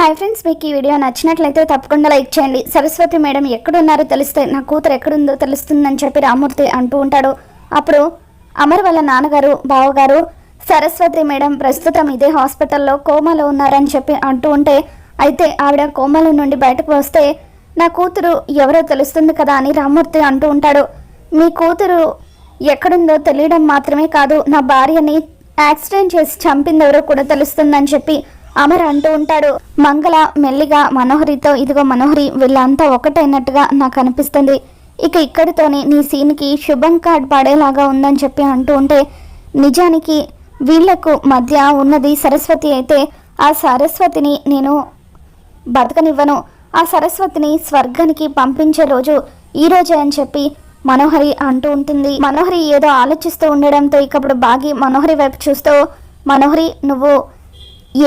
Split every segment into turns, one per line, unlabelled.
Hi friends, మీకు ఈ video నచ్చినట్లయితే తప్పకుండా లైక్ చేయండి. సరస్వతి మేడం ఎక్కడున్నారో తెలిస్తే నా కూతురు ఎక్కడుందో తెలుస్తుందని చెప్పి రామూర్తి అంటూ ఉంటాడు. అప్పుడు అమర్ వాళ్ళ నాన్నగారు బావగారు సరస్వతి మేడం ప్రస్తుతం ఇదే హాస్పిటల్లో కోమాలో ఉన్నారని చెప్పి అంటూ ఉంటే, అయితే ఆవిడ కోమాలో నుండి బయటకు వస్తే నా కూతురు ఎవరో తెలుస్తుంది కదా అని రామూర్తి అంటూ ఉంటాడు. మీ కూతురు ఎక్కడుందో తెలియడం మాత్రమే కాదు, నా భార్యని యాక్సిడెంట్ చేసి చంపిందెవరో కూడా తెలుస్తుందని చెప్పి అమర్ అంటూ ఉంటాడు. మంగళ మెల్లిగా మనోహరితో, ఇదిగో మనోహరి, వీళ్ళంతా ఒకటైనట్టుగా నాకు అనిపిస్తుంది, ఇక ఇక్కడితోనే నీ సీన్కి శుభం కార్డ్ పడేలాగా ఉందని చెప్పి అంటూ ఉంటే, నిజానికి వీళ్లకు మధ్య ఉన్నది సరస్వతి అయితే ఆ సరస్వతిని నేను బతకనివ్వను, ఆ సరస్వతిని స్వర్గానికి పంపించే రోజు ఈ రోజే అని చెప్పి మనోహరి అంటూ ఉంటుంది. మనోహరి ఏదో ఆలోచిస్తూ ఉండడంతో ఇకప్పుడు బాగి మనోహరి వైపు చూస్తూ, మనోహరి, నువ్వు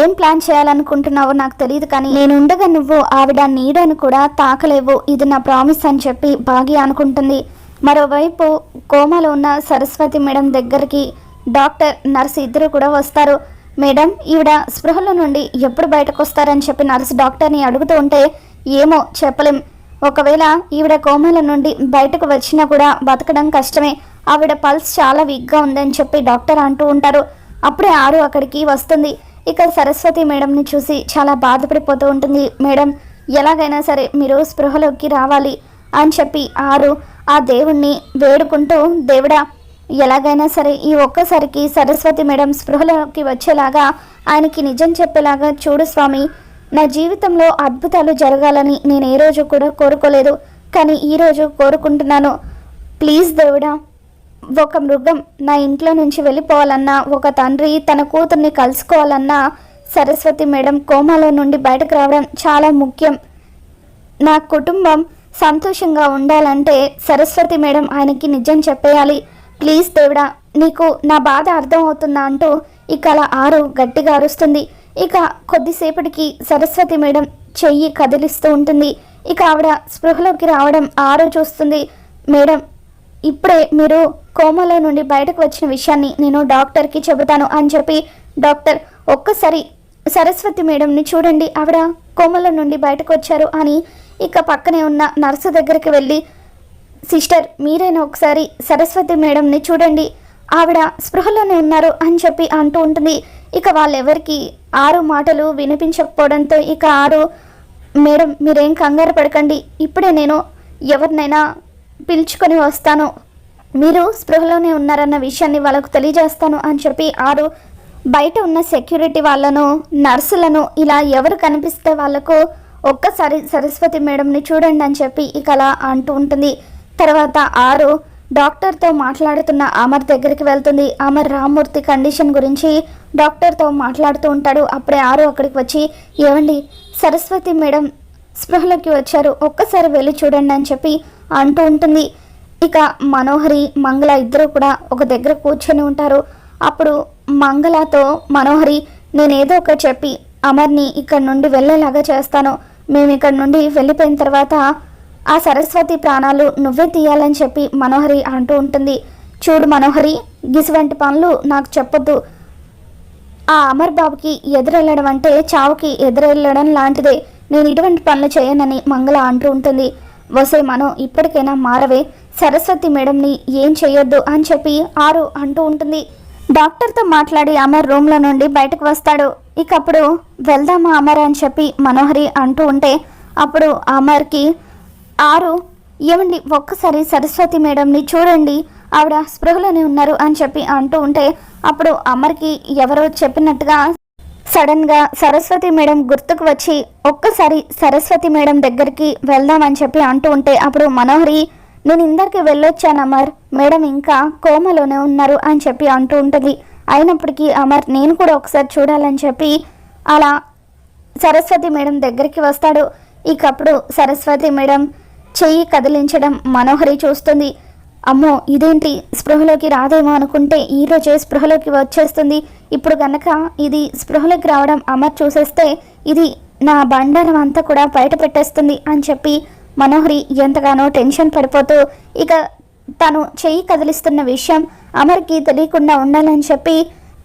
ఏం ప్లాన్ చేయాలనుకుంటున్నావో నాకు తెలియదు, కానీ నేనుండగా నువ్వు ఆవిడ నీడను కూడా తాకలేవు, ఇది నా ప్రామిస్ అని చెప్పి బాగి అనుకుంటుంది. మరోవైపు కోమాలో ఉన్న సరస్వతి మేడం దగ్గరికి డాక్టర్ నర్సు ఇద్దరు కూడా వస్తారు. మేడం, ఈవిడ స్పృహలో నుండి ఎప్పుడు బయటకు వస్తారని చెప్పి నర్సు డాక్టర్ని అడుగుతూ ఉంటే, ఏమో చెప్పలేం, ఒకవేళ ఈవిడ కోమాల నుండి బయటకు వచ్చినా కూడా బతకడం కష్టమే, ఆవిడ పల్స్ చాలా వీక్గా ఉందని చెప్పి డాక్టర్ అంటూ ఉంటారు. అప్పుడే ఆరు అక్కడికి వస్తుంది. ఇక సరస్వతి మేడంని చూసి చాలా బాధపడిపోతూ ఉంటుంది. మేడం, ఎలాగైనా సరే మీరు స్పృహలోకి రావాలి అని చెప్పి ఆరు ఆ దేవుణ్ణి వేడుకుంటూ, దేవుడా, ఎలాగైనా సరే ఈ ఒక్కసారికి సరస్వతి మేడం స్పృహలోకి వచ్చేలాగా ఆయనకి నిజం చెప్పేలాగా చూడు స్వామి, నా జీవితంలో అద్భుతాలు జరగాలని నేను ఏ రోజు కూడా కోరుకోలేదు, కానీ ఈరోజు కోరుకుంటున్నాను. ప్లీజ్ దేవుడా, ఒక మృగం నా ఇంట్లో నుంచి వెళ్ళిపోవాలన్నా, ఒక తండ్రి తన కూతుర్ని కలుసుకోవాలన్నా సరస్వతి మేడం కోమాలో నుండి బయటకు రావడం చాలా ముఖ్యం. నా కుటుంబం సంతోషంగా ఉండాలంటే సరస్వతి మేడం ఆయనకి నిజం చెప్పేయాలి. ప్లీజ్ దేవుడా, నీకు నా బాధ అర్థం అవుతుందా అంటూ ఇక అలా ఆరు గట్టిగా అరుస్తుంది. ఇక కొద్దిసేపటికి సరస్వతి మేడం చెయ్యి కదిలిస్తూ ఉంటుంది. ఇక ఆవిడ స్పృహలోకి రావడం ఆరు చూస్తుంది. మేడం, ఇప్పుడే మీరు కోమాలో నుండి బయటకు వచ్చిన విషయాన్ని నేను డాక్టర్కి చెబుతాను అని చెప్పి, డాక్టర్ ఒక్కసారి సరస్వతి మేడంని చూడండి, ఆవిడ కోమాలో నుండి బయటకు వచ్చారు అని ఇక పక్కనే ఉన్న నర్సు దగ్గరికి వెళ్ళి, సిస్టర్ మీరైనా ఒకసారి సరస్వతి మేడంని చూడండి, ఆవిడ స్పృహలోనే ఉన్నారు అని చెప్పి అంటూ ఉంటుంది. ఇక వాళ్ళెవరికి ఆరు మాటలు వినిపించకపోవడంతో ఇక ఆరు, మేడం మీరేం కంగారు పడకండి, ఇప్పుడే నేను ఎవరినైనా పిలుచుకొని వస్తాను, మీరు స్పృహలోనే ఉన్నారన్న విషయాన్ని వాళ్ళకు తెలియజేస్తాను అని చెప్పి ఆరు బయట ఉన్న సెక్యూరిటీ వాళ్ళను, నర్సులను, ఇలా ఎవరు కనిపిస్తే వాళ్ళకు ఒక్కసారి సరస్వతి మేడంని చూడండి అని చెప్పి ఇక అలా అంటూ ఉంటుంది. తర్వాత ఆరు డాక్టర్తో మాట్లాడుతున్న అమర్ దగ్గరికి వెళ్తుంది. అమర్ రామూర్తి కండిషన్ గురించి డాక్టర్తో మాట్లాడుతూ ఉంటాడు. అప్పుడే ఆరు అక్కడికి వచ్చి, ఏమండి, సరస్వతి మేడం స్పృహలోకి వచ్చారు, ఒక్కసారి వెళ్ళి చూడండి అని చెప్పి అంటూ ఉంటుంది. ఇక మనోహరి మంగళ ఇద్దరు కూడా ఒక దగ్గర కూర్చొని ఉంటారు. అప్పుడు మంగళతో మనోహరి, నేనేదో ఒకటి చెప్పి అమర్ని ఇక్కడ నుండి వెళ్ళేలాగా చేస్తాను, మేము ఇక్కడ నుండి వెళ్ళిపోయిన తర్వాత ఆ సరస్వతి ప్రాణాలు నువ్వే తీయాలని చెప్పి మనోహరి అంటూ ఉంటుంది. చూడు మనోహరి, గిసువంటి పనులు నాకు చెప్పొద్దు, ఆ అమర్ బాబుకి ఎదురెళ్ళడం అంటే చావుకి ఎదురెళ్ళడం లాంటిదే, నేను ఇటువంటి పనులు చేయనని మంగళ అంటూ ఉంటుంది. వసే మనో, ఇప్పటికైనా మారవే, సరస్వతి మేడంని ఏం చేయొద్దు అని చెప్పి ఆరు అంటూ ఉంటుంది. డాక్టర్తో మాట్లాడి అమర్ రూమ్లో నుండి బయటకు వస్తాడు. ఇక అప్పుడు వెళ్దామా అమర్ అని చెప్పి మనోహరి అంటూ ఉంటే, అప్పుడు అమర్కి ఆరు, ఏమండి ఒక్కసారి సరస్వతి మేడంని చూడండి, ఆవిడ స్పృహలోనే ఉన్నారు అని చెప్పి అంటూ ఉంటే, అప్పుడు అమర్కి ఎవరో చెప్పినట్టుగా సడన్గా సరస్వతి మేడం గుర్తుకు వచ్చి ఒక్కసారి సరస్వతి మేడం దగ్గరికి వెళ్దామని చెప్పి అంటూ ఉంటే, అప్పుడు మనోహరి, నేను ఇందరికి వెళ్ళొచ్చాను అమర్, మేడం ఇంకా కోమలోనే ఉన్నారు అని చెప్పి అంటూ ఉంటుంది. అయినప్పటికీ అమర్, నేను కూడా ఒకసారి చూడాలని చెప్పి అలా సరస్వతి మేడం దగ్గరికి వస్తాడు. ఇకప్పుడు సరస్వతి మేడం చెయ్యి కదిలించడం మనోహరి చూస్తుంది. అమ్మో, ఇదేంటి, స్పృహలోకి రాదేమో అనుకుంటే ఈరోజే స్పృహలోకి వచ్చేస్తుంది, ఇప్పుడు కనుక ఇది స్పృహలోకి రావడం అమర్ చూసేస్తే ఇది నా బండారం అంతా కూడా బయట పెట్టేస్తుంది అని చెప్పి మనోహరి ఎంతగానో టెన్షన్ పడిపోతూ ఇక తను చెయ్యి కదిలిస్తున్న విషయం అమర్కి తెలియకుండా ఉండాలని చెప్పి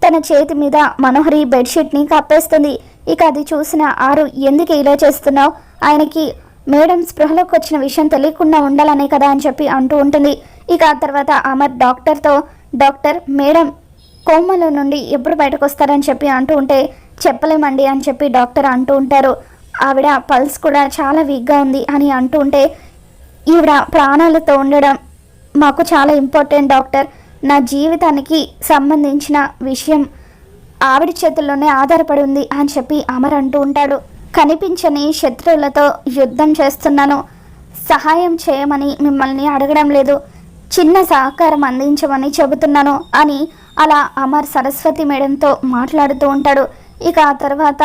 తన చేతి మీద మనోహరి బెడ్షీట్ని కప్పేస్తుంది. ఇక అది చూసిన ఆరు, ఎందుకు ఇలా చేస్తున్నావు, ఆయనకి మేడం స్పృహలోకి వచ్చిన విషయం తెలియకుండా ఉండాలనే కదా అని చెప్పి అంటూ ఉంటుంది. ఇక ఆ తర్వాత అమర్ డాక్టర్తో, డాక్టర్ మేడం కోమలో నుండి ఎప్పుడు బయటకు వస్తారని చెప్పి అంటూ ఉంటే, చెప్పలేమండి అని చెప్పి డాక్టర్ అంటూ ఉంటారు. ఆవిడ పల్స్ కూడా చాలా వీక్గా ఉంది అని అంటూ ఉంటే, ఈవిడ ప్రాణాలతో ఉండడం మాకు చాలా ఇంపార్టెంట్ డాక్టర్, నా జీవితానికి సంబంధించిన విషయం ఆవిడ చేతుల్లోనే ఆధారపడి ఉంది అని చెప్పి అమర్ అంటూ ఉంటాడు. కనిపించని శత్రువులతో యుద్ధం చేస్తున్నాను, సహాయం చేయమని మిమ్మల్ని అడగడం లేదు, చిన్న సహకారం అందించమని చెబుతున్నాను అని అలా అమర్ సరస్వతి మేడంతో మాట్లాడుతూ ఉంటాడు. ఇక ఆ తర్వాత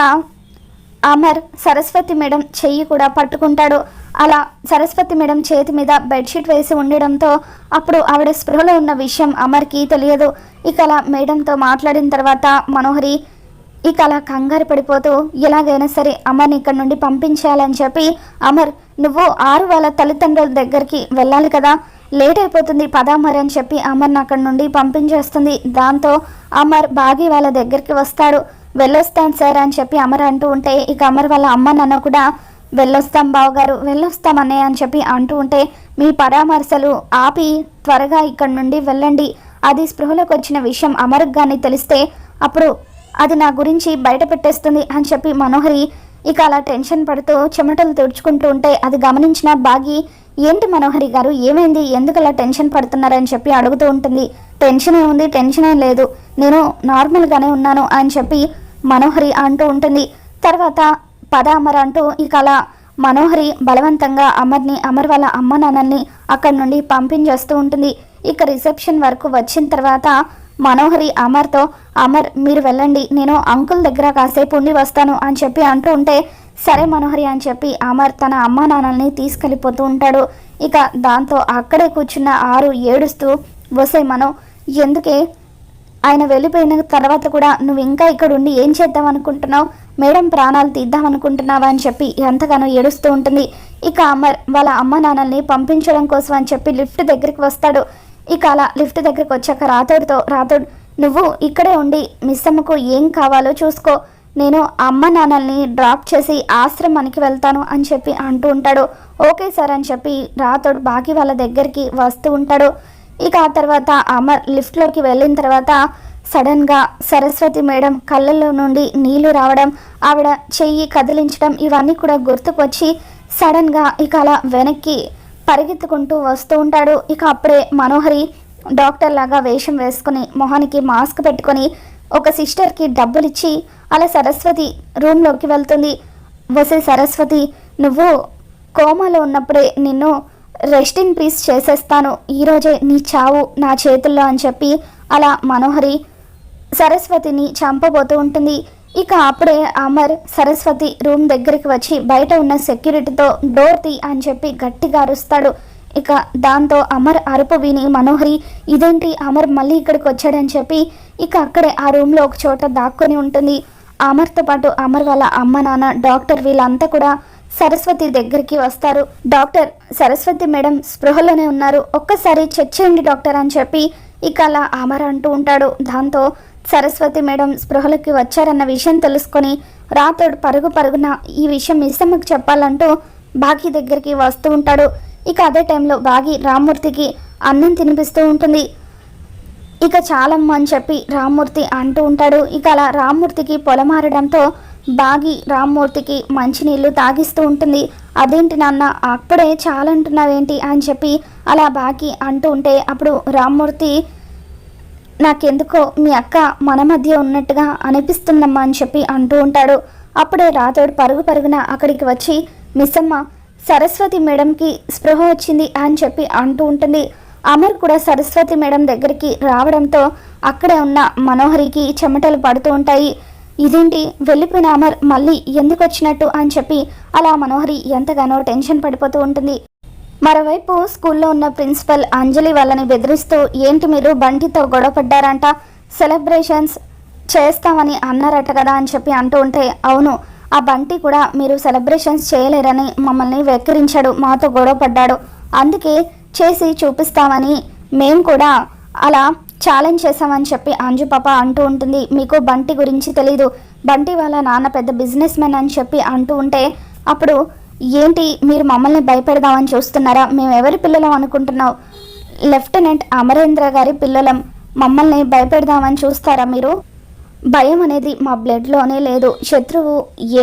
అమర్ సరస్వతి మేడం చెయ్యి కూడా పట్టుకుంటాడు. అలా సరస్వతి మేడం చేతి మీద బెడ్షీట్ వేసి ఉండడంతో అప్పుడు ఆవిడ స్పృహలో ఉన్న విషయం అమర్కి తెలియదు. ఇక అలా మేడంతో మాట్లాడిన తర్వాత మనోహరి ఇక అలా కంగారు పడిపోతూ, ఎలాగైనా సరే అమర్ని ఇక్కడ నుండి పంపించాలని చెప్పి, అమర్ నువ్వు ఆరు వాళ్ళ తల్లిదండ్రుల దగ్గరికి వెళ్ళాలి కదా, లేట్ అయిపోతుంది పదా మరి అని చెప్పి అమర్ని అక్కడి నుండి పంపించేస్తుంది. దాంతో అమర్ బాగి వాళ్ళ దగ్గరికి వస్తాడు. వెళ్ళొస్తాను సార్ అని చెప్పి అమర్ అంటూ ఉంటే, ఇక అమర్ వాళ్ళ అమ్మ నాన్న కూడా వెళ్ళొస్తాం బావగారు, వెళ్ళొస్తాం అన్నయ్య అని చెప్పి అంటూ ఉంటే, మీ పరామర్శలు ఆపి త్వరగా ఇక్కడ నుండి వెళ్ళండి, అది స్పృహలోకి వచ్చిన విషయం అమర్కి కానీ తెలిస్తే అప్పుడు అది నా గురించి బయట పెట్టేస్తుంది అని చెప్పి మనోహరి ఇక అలా టెన్షన్ పడుతూ చెమటలు తుడుచుకుంటూ ఉంటే, అది గమనించిన బాగి, ఏంటి మనోహరి గారు ఏమైంది, ఎందుకు అలా టెన్షన్ పడుతున్నారని చెప్పి అడుగుతూ ఉంటుంది. టెన్షన్ ఏముంది, టెన్షన్ ఏం లేదు, నేను నార్మల్గానే ఉన్నాను అని చెప్పి మనోహరి అంటూ ఉంటుంది. తర్వాత పద అమర్ అంటూ ఇక అలా మనోహరి బలవంతంగా అమర్ వాళ్ళ అమ్మ నాన్నల్ని అక్కడి నుండి పంపించేస్తూ ఉంటుంది. ఇక రిసెప్షన్ వరకు వచ్చిన తర్వాత మనోహరి అమర్తో, అమర్ మీరు వెళ్ళండి, నేను అంకుల్ దగ్గర కాసేపు ఉండి వస్తాను అని చెప్పి అంటూ ఉంటే, సరే మనోహరి అని చెప్పి అమర్ తన అమ్మ నాన్నల్ని తీసుకెళ్ళిపోతూ ఉంటాడు. ఇక దాంతో అక్కడే కూర్చున్న ఆరు ఏడుస్తూ, వసే మనో ఎందుకే ఆయన వెళ్ళిపోయిన తర్వాత కూడా నువ్వు ఇంకా ఇక్కడ ఉండి ఏం చేద్దాం అనుకుంటున్నావు, మేడం ప్రాణాలు తీద్దాం అనుకుంటున్నావా అని చెప్పి ఎంతగానో ఏడుస్తూ ఉంటుంది. ఇక అమర్ వాళ్ళ అమ్మ నాన్నల్ని పంపించడం కోసం అని చెప్పి లిఫ్ట్ దగ్గరికి వస్తాడు. ఇక అలా లిఫ్ట్ దగ్గరికి వచ్చాక రాథోడ్ నువ్వు ఇక్కడే ఉండి మిస్సమ్మకు ఏం కావాలో చూసుకో, నేను అమ్మ నాన్నల్ని డ్రాప్ చేసి ఆశ్రమానికి వెళ్తాను అని చెప్పి అంటూ ఉంటాడు. ఓకే సార్ అని చెప్పి రాథోడ్ బాకీ వాళ్ళ దగ్గరికి వస్తూ ఉంటాడు. ఇక ఆ తర్వాత అమర్ లిఫ్ట్లోకి వెళ్ళిన తర్వాత సడన్గా సరస్వతి మేడం కళ్ళల్లో నుండి నీళ్లు రావడం, ఆవిడ చెయ్యి కదిలించడం ఇవన్నీ కూడా గుర్తుకొచ్చి సడన్గా ఇక అలా వెనక్కి పరిగెత్తుకుంటూ వస్తూ ఉంటాడు. ఇక అప్పుడే మనోహరి డాక్టర్ లాగా వేషం వేసుకుని మొహానికి మాస్క్ పెట్టుకొని ఒక సిస్టర్కి డబ్బులు ఇచ్చి అలా సరస్వతి రూమ్లోకి వెళ్తుంది. వసే సరస్వతి నువ్వు కోమాలో ఉన్నప్పుడే నిన్ను రెస్ట్ ఇన్ పీస్ చేసేస్తాను, ఈరోజే నీ చావు నా చేతుల్లో అని చెప్పి అలా మనోహరి సరస్వతిని చంపబోతూ ఉంటుంది. ఇక అప్పుడే అమర్ సరస్వతి రూమ్ దగ్గరికి వచ్చి బయట ఉన్న సెక్యూరిటీతో డోర్ తీ అని చెప్పి గట్టిగా అరుస్తాడు. ఇక దాంతో అమర్ అరుపు విని మనోహరి ఇదేంటి అమర్ మళ్ళీ ఇక్కడికి వచ్చాడని చెప్పి ఇక అక్కడే ఆ రూమ్లో ఒక చోట దాక్కుని ఉంటుంది. అమర్తో పాటు అమర్ వాళ్ళ అమ్మ నాన్న డాక్టర్ వీళ్ళంతా కూడా సరస్వతి దగ్గరికి వస్తారు. డాక్టర్ సరస్వతి మేడం స్పృహలోనే ఉన్నారు, ఒక్కసారి చెక్ చేయండి డాక్టర్ అని చెప్పి ఇక అలా అమర్ అంటూ ఉంటాడు. దాంతో సరస్వతి మేడం స్పృహలోకి వచ్చారన్న విషయం తెలుసుకొని రాథోడ్ పరుగున ఈ విషయం మిస్సమ్మకి చెప్పాలంటూ బాగి దగ్గరికి వస్తూ ఉంటాడు. ఇక అదే టైంలో బాగి రామ్మూర్తికి అన్నం తినిపిస్తూ ఉంటుంది. ఇక చాలమ్మ అని చెప్పి రామ్మూర్తి అంటూ ఉంటాడు. ఇక అలా రామ్మూర్తికి పొలమారడంతో బాగి రామ్మూర్తికి మంచినీళ్ళు తాగిస్తూ ఉంటుంది. అదేంటి నాన్న అప్పుడే చాలంటున్నావేంటి అని చెప్పి అలా బాగి అంటూ ఉంటే అప్పుడు రామ్మూర్తి నాకెందుకో మీ అక్క మన మధ్య ఉన్నట్టుగా అనిపిస్తుందమ్మా అని చెప్పి అంటూ ఉంటాడు. అప్పుడే రాథోడ్ పరుగున అక్కడికి వచ్చి మిస్సమ్మ సరస్వతి మేడంకి స్పృహ వచ్చింది అని చెప్పి అంటూ ఉంటుంది. అమర్ కూడా సరస్వతి మేడం దగ్గరికి రావడంతో అక్కడే ఉన్న మనోహరికి చెమటలు పడుతూ ఉంటాయి. ఇదేంటి వెళ్ళిపోయిన అమర్ మళ్ళీ ఎందుకు వచ్చినట్టు అని చెప్పి అలా మనోహరి ఎంతగానో టెన్షన్ పడిపోతూ ఉంటుంది. మరోవైపు స్కూల్లో ఉన్న ప్రిన్సిపల్ అంజలి వాళ్ళని బెదిరిస్తూ ఏంటి మీరు బంటితో గొడవ పడ్డారంట, సెలబ్రేషన్స్ చేస్తామని అన్నారట కదా అని చెప్పి అంటూ ఉంటే అవును ఆ బంటి కూడా మీరు సెలబ్రేషన్స్ చేయలేరని మమ్మల్ని వెక్కిరించాడు, మాతో గొడవ పడ్డాడు, అందుకే చేసి చూపిస్తామని మేము కూడా అలా ఛాలెంజ్ చేశామని చెప్పి అంజు పాప అంటూ ఉంటుంది. మీకు బంటి గురించి తెలీదు, బంటి వాళ్ళ నాన్న పెద్ద బిజినెస్ మ్యాన్ అని చెప్పి అంటూ ఉంటే అప్పుడు ఏంటి మీరు మమ్మల్ని భయపెడదామని చూస్తున్నారా, మేము ఎవరి పిల్లలం అనుకుంటున్నావు, లెఫ్టినెంట్ అమరేంద్ర గారి పిల్లలం, మమ్మల్ని భయపెడదామని చూస్తారా మీరు, భయం అనేది మా బ్లడ్లోనే లేదు, శత్రువు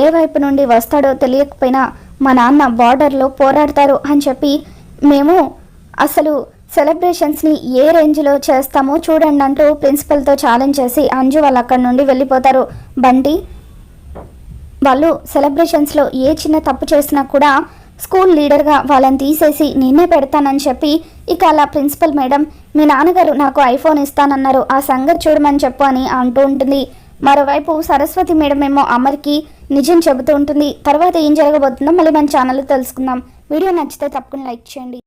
ఏ వైపు నుండి వస్తాడో తెలియకపోయినా మా నాన్న బార్డర్లో పోరాడతారు అని చెప్పి మేము అసలు సెలబ్రేషన్స్ని ఏ రేంజ్లో చేస్తామో చూడండి అంటూ ప్రిన్సిపల్తో ఛాలెంజ్ చేసి అంజు వాళ్ళు అక్కడి నుండి వెళ్ళిపోతారు. బంటి వాళ్ళు సెలబ్రేషన్స్లో ఏ చిన్న తప్పు చేసినా కూడా స్కూల్ లీడర్గా వాళ్ళని తీసేసి నేనే పెడతానని చెప్పి ఇక అలా ప్రిన్సిపల్ మేడం మీ నాన్నగారు నాకు ఐఫోన్ ఇస్తానన్నారు, ఆ సంగతి చూడమని చెప్పు అని అంటూ ఉంటుంది. మరోవైపు సరస్వతి మేడం ఏమో అమర్కి నిజం చెబుతూ ఉంటుంది. తర్వాత ఏం జరగబోతుందో మళ్ళీ మన ఛానల్లో తెలుసుకుందాం. వీడియో నచ్చితే తప్పకుండా లైక్ చేయండి.